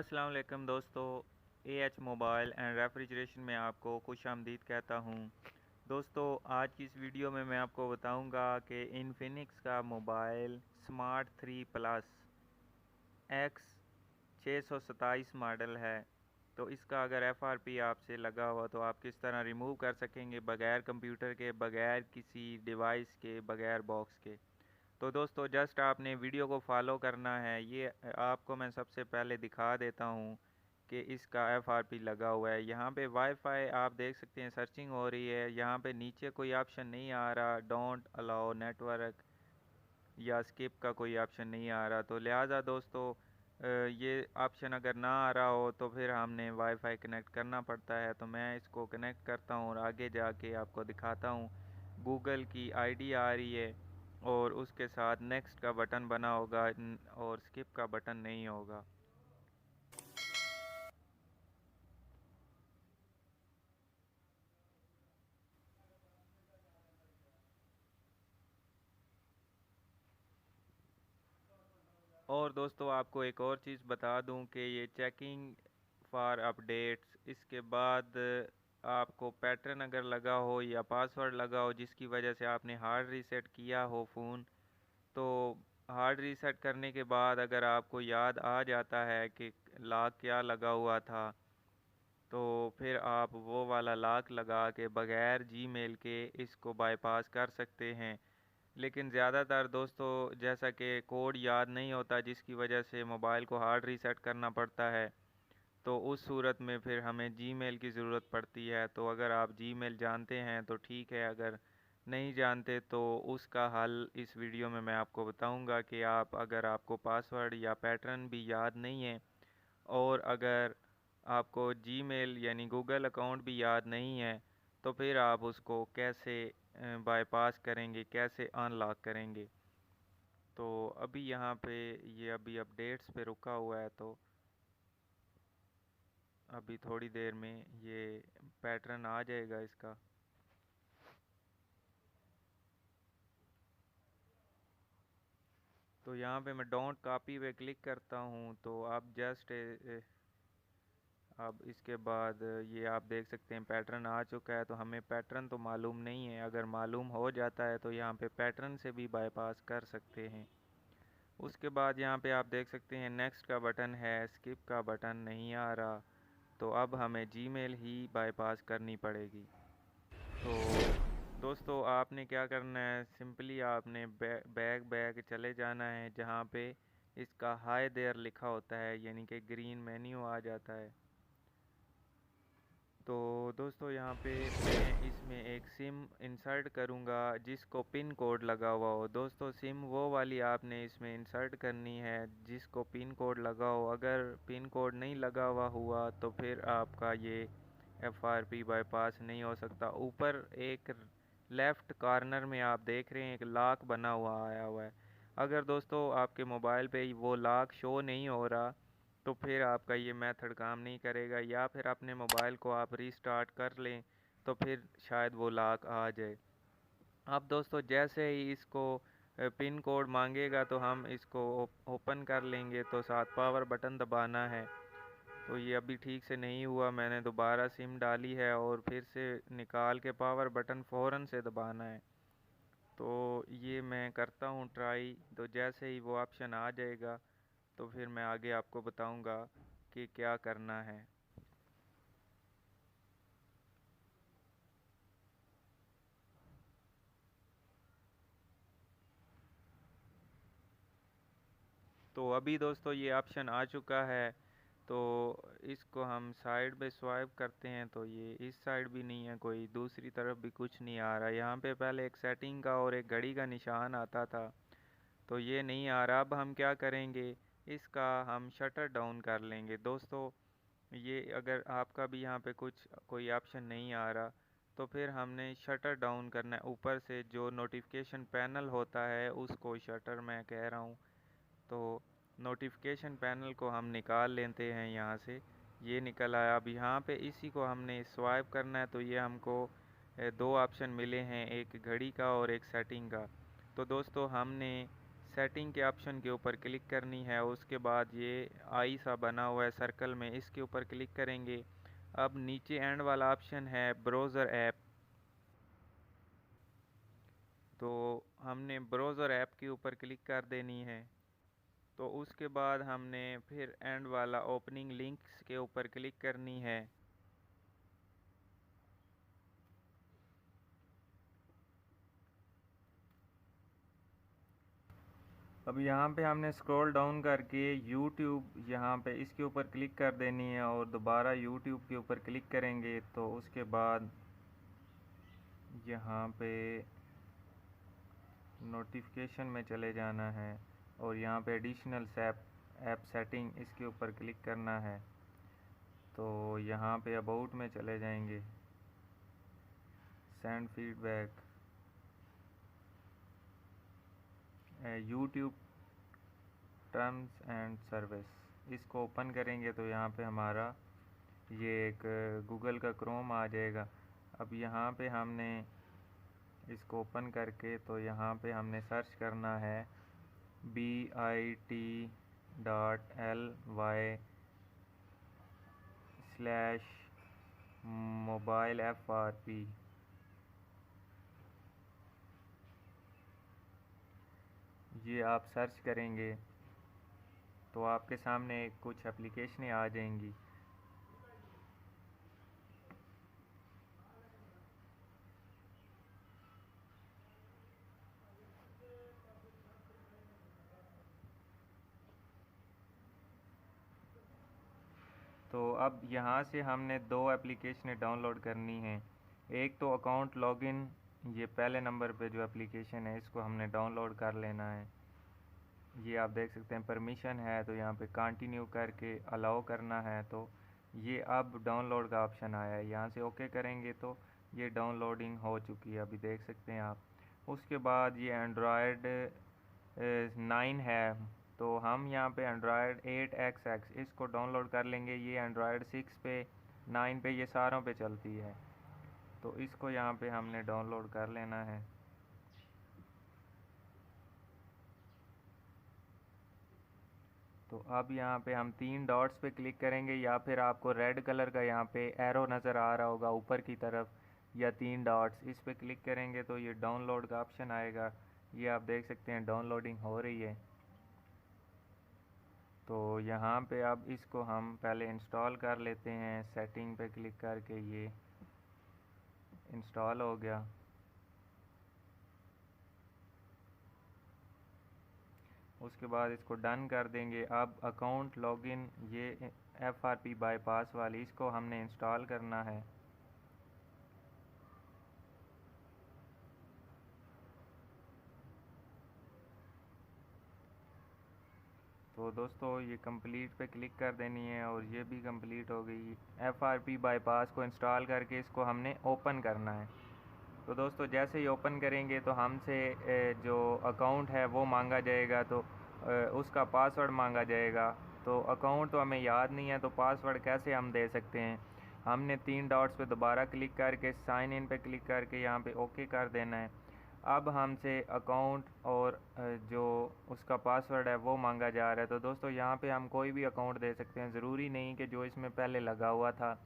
अस्सलाम वालेकुम दोस्तों। एएच मोबाइल एंड रेफ्रिजरेशन में आपको खुशामदीद कहता हूँ। दोस्तों, आज की इस वीडियो में मैं आपको बताऊँगा कि इन्फिनिक्स का mobile smart 3 plus x 627 model है। तो इसका अगर एफआरपी आपसे लगा हुआ तो आप किस तरह रिमूव कर सकेंगे बग़ैर कंप्यूटर के, बग़ैर किसी डिवाइस के, बग़ैर बॉक्स के। तो दोस्तों, जस्ट आपने वीडियो को फॉलो करना है। ये आपको मैं सबसे पहले दिखा देता हूँ कि इसका एफआरपी लगा हुआ है। यहाँ पे वाईफाई आप देख सकते हैं, सर्चिंग हो रही है। यहाँ पे नीचे कोई ऑप्शन नहीं आ रहा, डोंट अलाउ नेटवर्क या स्किप का कोई ऑप्शन नहीं आ रहा। तो लिहाजा दोस्तों, ये ऑप्शन अगर ना आ रहा हो तो फिर हमने वाईफाई कनेक्ट करना पड़ता है। तो मैं इसको कनेक्ट करता हूँ और आगे जाके आपको दिखाता हूँ। गूगल की आईडी आ रही है और उसके साथ नेक्स्ट का बटन बना होगा और स्किप का बटन नहीं होगा। और दोस्तों, आपको एक और चीज़ बता दूं कि ये चेकिंग फॉर अपडेट्स, इसके बाद आपको पैटर्न अगर लगा हो या पासवर्ड लगा हो जिसकी वजह से आपने हार्ड रीसेट किया हो फ़ोन, तो हार्ड रीसेट करने के बाद अगर आपको याद आ जाता है कि लॉक क्या लगा हुआ था, तो फिर आप वो वाला लॉक लगा के बग़ैर जीमेल के इसको बाईपास कर सकते हैं। लेकिन ज़्यादातर दोस्तों, जैसा कि कोड याद नहीं होता जिसकी वजह से मोबाइल को हार्ड रीसेट करना पड़ता है, तो उस सूरत में फिर हमें जीमेल की ज़रूरत पड़ती है। तो अगर आप जीमेल जानते हैं तो ठीक है, अगर नहीं जानते तो उसका हल इस वीडियो में मैं आपको बताऊंगा कि आप अगर आपको पासवर्ड या पैटर्न भी याद नहीं है और अगर आपको जीमेल यानी गूगल अकाउंट भी याद नहीं है, तो फिर आप उसको कैसे बाईपास करेंगे, कैसे अनलॉक करेंगे। तो अभी यहाँ पे ये अभी अपडेट्स पे रुका हुआ है, तो अभी थोड़ी देर में ये पैटर्न आ जाएगा इसका। तो यहाँ पे मैं डोंट कॉपी पे क्लिक करता हूँ, तो आप जस्ट अब इसके बाद ये आप देख सकते हैं पैटर्न आ चुका है। तो हमें पैटर्न तो मालूम नहीं है, अगर मालूम हो जाता है तो यहाँ पे पैटर्न से भी बाईपास कर सकते हैं। उसके बाद यहाँ पे आप देख सकते हैं नेक्स्ट का बटन है, स्किप का बटन नहीं आ रहा। तो अब हमें जीमेल ही बाईपास करनी पड़ेगी। तो दोस्तों, आपने क्या करना है, सिंपली आपने बैक बैक चले जाना है जहाँ पे इसका हाय देयर लिखा होता है, यानी कि ग्रीन मेन्यू आ जाता है। तो दोस्तों, यहाँ पे मैं इसमें एक सिम इंसर्ट करूँगा जिसको पिन कोड लगा हुआ हो। दोस्तों, सिम वो वाली आपने इसमें इंसर्ट करनी है जिसको पिन कोड लगा हो। अगर पिन कोड नहीं लगा हुआ तो फिर आपका ये एफआरपी बाईपास नहीं हो सकता। ऊपर एक लेफ़्ट कॉर्नर में आप देख रहे हैं एक लॉक बना हुआ आया हुआ है। अगर दोस्तों आपके मोबाइल पे वो लॉक शो नहीं हो रहा, तो फिर आपका ये मेथड काम नहीं करेगा, या फिर अपने मोबाइल को आप रीस्टार्ट कर लें तो फिर शायद वो लॉक आ जाए। अब दोस्तों, जैसे ही इसको पिन कोड मांगेगा तो हम इसको ओपन कर लेंगे, तो साथ पावर बटन दबाना है। तो ये अभी ठीक से नहीं हुआ, मैंने दोबारा सिम डाली है और फिर से निकाल के पावर बटन फ़ौरन से दबाना है। तो ये मैं करता हूँ ट्राई। तो जैसे ही वो ऑप्शन आ जाएगा तो फिर मैं आगे आपको बताऊंगा कि क्या करना है। तो अभी दोस्तों ये ऑप्शन आ चुका है। तो इसको हम साइड पे स्वाइप करते हैं तो ये इस साइड भी नहीं है, कोई दूसरी तरफ भी कुछ नहीं आ रहा। यहाँ पे पहले एक सेटिंग का और एक घड़ी का निशान आता था, तो ये नहीं आ रहा। अब हम क्या करेंगे, इसका हम शटर डाउन कर लेंगे। दोस्तों, ये अगर आपका भी यहाँ पे कुछ कोई ऑप्शन नहीं आ रहा तो फिर हमने शटर डाउन करना है। ऊपर से जो नोटिफिकेशन पैनल होता है उसको शटर मैं कह रहा हूँ, तो नोटिफिकेशन पैनल को हम निकाल लेते हैं यहाँ से। ये निकल आया। अब यहाँ पे इसी को हमने स्वाइप करना है, तो ये हमको दो ऑप्शन मिले हैं, एक घड़ी का और एक सेटिंग का। तो दोस्तों, हमने सेटिंग के ऑप्शन के ऊपर क्लिक करनी है। उसके बाद ये आई सा बना हुआ है सर्कल में, इसके ऊपर क्लिक करेंगे। अब नीचे एंड वाला ऑप्शन है ब्राउज़र ऐप, तो हमने ब्राउज़र ऐप के ऊपर क्लिक कर देनी है। तो उसके बाद हमने फिर एंड वाला ओपनिंग लिंक्स के ऊपर क्लिक करनी है। अब यहाँ पे हमने स्क्रॉल डाउन करके YouTube यहाँ पे इसके ऊपर क्लिक कर देनी है और दोबारा YouTube के ऊपर क्लिक करेंगे। तो उसके बाद यहाँ पे नोटिफिकेशन में चले जाना है और यहाँ पे एडिशनल ऐप सेटिंग इसके ऊपर क्लिक करना है। तो यहाँ पे अबाउट में चले जाएंगे, send feedback, YouTube terms and service, इसको ओपन करेंगे तो यहाँ पे हमारा ये एक गूगल का क्रोम आ जाएगा। अब यहाँ पे हमने इसको ओपन करके तो यहाँ पे हमने सर्च करना है bit.ly/mobileFRP। ये आप सर्च करेंगे तो आपके सामने कुछ एप्लीकेशनें आ जाएंगी। तो अब यहाँ से हमने दो एप्लीकेशनें डाउनलोड करनी हैं। एक तो अकाउंट लॉगिन, ये पहले नंबर पे जो एप्लीकेशन है इसको हमने डाउनलोड कर लेना है। ये आप देख सकते हैं परमिशन है, तो यहाँ पे कंटिन्यू करके अलाउ करना है। तो ये अब डाउनलोड का ऑप्शन आया है, यहाँ से ओके करेंगे तो ये डाउनलोडिंग हो चुकी है, अभी देख सकते हैं आप। उसके बाद ये एंड्रॉयड 9 है, तो हम यहाँ पे एंड्रॉयड 8XX इसको डाउनलोड कर लेंगे। ये एंड्रॉयड 6 पे 9 पे ये सारों पे चलती है, तो इसको यहाँ पे हमने डाउनलोड कर लेना है। तो अब यहाँ पे हम 3 डॉट्स पे क्लिक करेंगे, या फिर आपको रेड कलर का यहाँ पे एरो नज़र आ रहा होगा ऊपर की तरफ, या 3 डॉट्स, इस पे क्लिक करेंगे तो ये डाउनलोड का ऑप्शन आएगा। ये आप देख सकते हैं डाउनलोडिंग हो रही है। तो यहाँ पे अब इसको हम पहले इंस्टॉल कर लेते हैं। सेटिंग पे क्लिक करके ये इंस्टॉल हो गया। उसके बाद इसको डन कर देंगे। अब अकाउंट लॉगिन, ये FRP बाईपास वाली, इसको हमने इंस्टॉल करना है। तो दोस्तों ये कंप्लीट पे क्लिक कर देनी है और ये भी कंप्लीट हो गई। FRP बाईपास को इंस्टॉल करके इसको हमने ओपन करना है। तो दोस्तों जैसे ही ओपन करेंगे तो हमसे जो अकाउंट है वो मांगा जाएगा, तो उसका पासवर्ड मांगा जाएगा। तो अकाउंट तो हमें याद नहीं है, तो पासवर्ड कैसे हम दे सकते हैं। हमने 3 डॉट्स पे दोबारा क्लिक करके साइन इन पे क्लिक करके यहाँ पे ओके कर देना है। अब हमसे अकाउंट और जो उसका पासवर्ड है वो मांगा जा रहा है। तो दोस्तों यहाँ पे हम कोई भी अकाउंट दे सकते हैं, ज़रूरी नहीं कि जो इसमें पहले लगा हुआ था।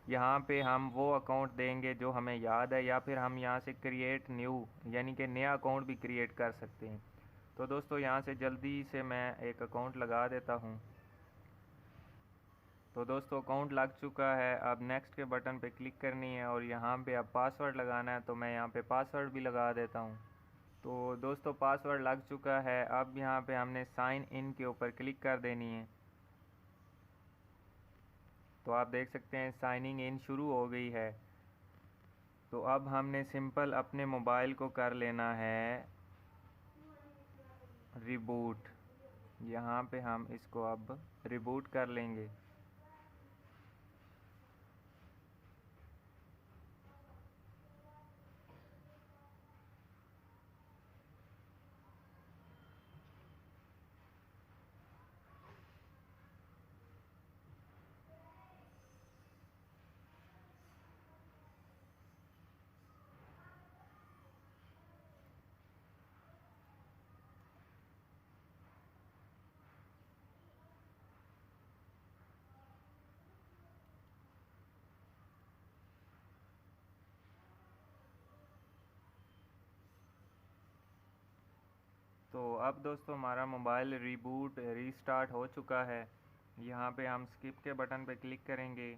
यहाँ पे हम वो अकाउंट देंगे जो हमें याद है, या फिर हम यहाँ से क्रिएट न्यू यानी कि नया अकाउंट भी क्रिएट कर सकते हैं। तो दोस्तों यहाँ से जल्दी से मैं एक अकाउंट लगा देता हूँ। तो दोस्तों अकाउंट लग चुका है। अब नेक्स्ट के बटन पे क्लिक करनी है और यहाँ पे अब पासवर्ड लगाना है, तो मैं यहाँ पे पासवर्ड भी लगा देता हूँ। तो दोस्तों पासवर्ड लग चुका है। अब यहाँ पे हमने साइन इन के ऊपर क्लिक कर देनी है। तो आप देख सकते हैं साइनिंग इन शुरू हो गई है। तो अब हमने सिंपल अपने मोबाइल को कर लेना है रिबूट। यहाँ पे हम इसको अब रिबूट कर लेंगे। तो अब दोस्तों हमारा मोबाइल रीबूट रीस्टार्ट हो चुका है। यहाँ पे हम स्किप के बटन पे क्लिक करेंगे।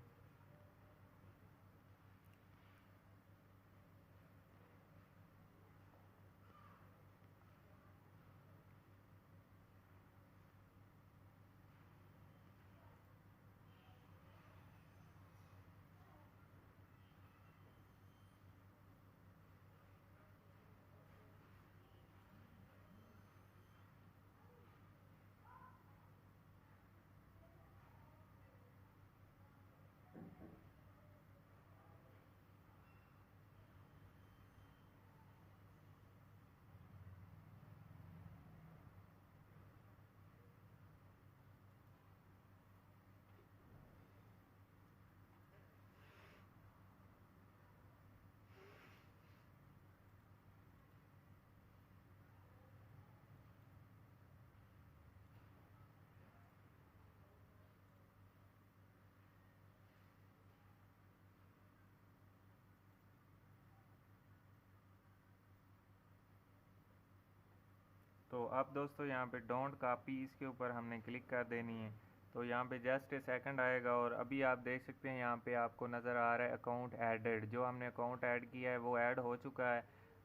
तो अब दोस्तों यहाँ पे डोंट कॉपी, इसके ऊपर हमने क्लिक कर देनी है। तो यहाँ पे जस्ट ए सेकंड आएगा और अभी आप देख सकते हैं यहाँ पे आपको नज़र आ रहा है अकाउंट एडेड। जो हमने अकाउंट ऐड किया है वो ऐड हो चुका है।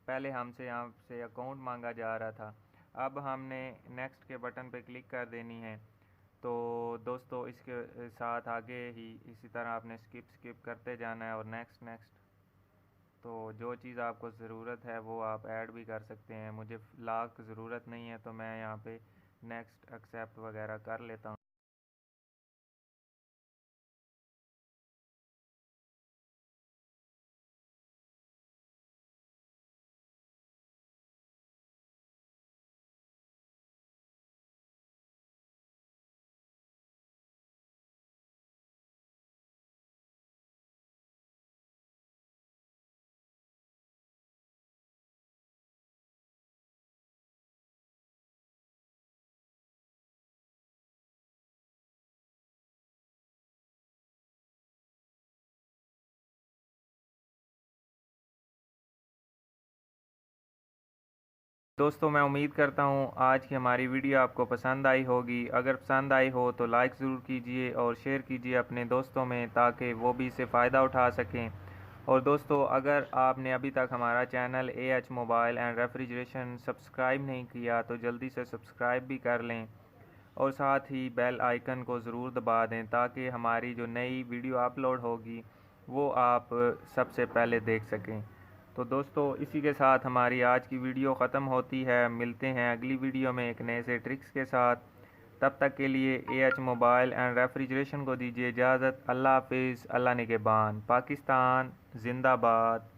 पहले हमसे यहाँ से अकाउंट मांगा जा रहा था। अब हमने नेक्स्ट के बटन पे क्लिक कर देनी है। तो दोस्तों इसके साथ आगे ही इसी तरह आपने स्किप करते जाना है और नेक्स्ट नेक्स्ट। तो जो चीज़ आपको ज़रूरत है वो आप ऐड भी कर सकते हैं। मुझे फ़िलहाल ज़रूरत नहीं है तो मैं यहाँ पे नेक्स्ट एक्सेप्ट वगैरह कर लेता हूँ। दोस्तों मैं उम्मीद करता हूँ आज की हमारी वीडियो आपको पसंद आई होगी। अगर पसंद आई हो तो लाइक ज़रूर कीजिए और शेयर कीजिए अपने दोस्तों में, ताकि वो भी इससे फ़ायदा उठा सकें। और दोस्तों अगर आपने अभी तक हमारा channel AH mobile and refrigeration subscribe नहीं किया तो जल्दी से सब्सक्राइब भी कर लें और साथ ही बेल आइकन को ज़रूर दबा दें, ताकि हमारी जो नई वीडियो अपलोड होगी वो आप सबसे पहले देख सकें। तो दोस्तों इसी के साथ हमारी आज की वीडियो ख़त्म होती है। मिलते हैं अगली वीडियो में एक नए से ट्रिक्स के साथ। तब तक के लिए AH मोबाइल एंड रेफ्रिजरेशन को दीजिए इजाज़त। अल्लाह हाफिज़। अल्लाह निगहबान। पाकिस्तान जिंदाबाद।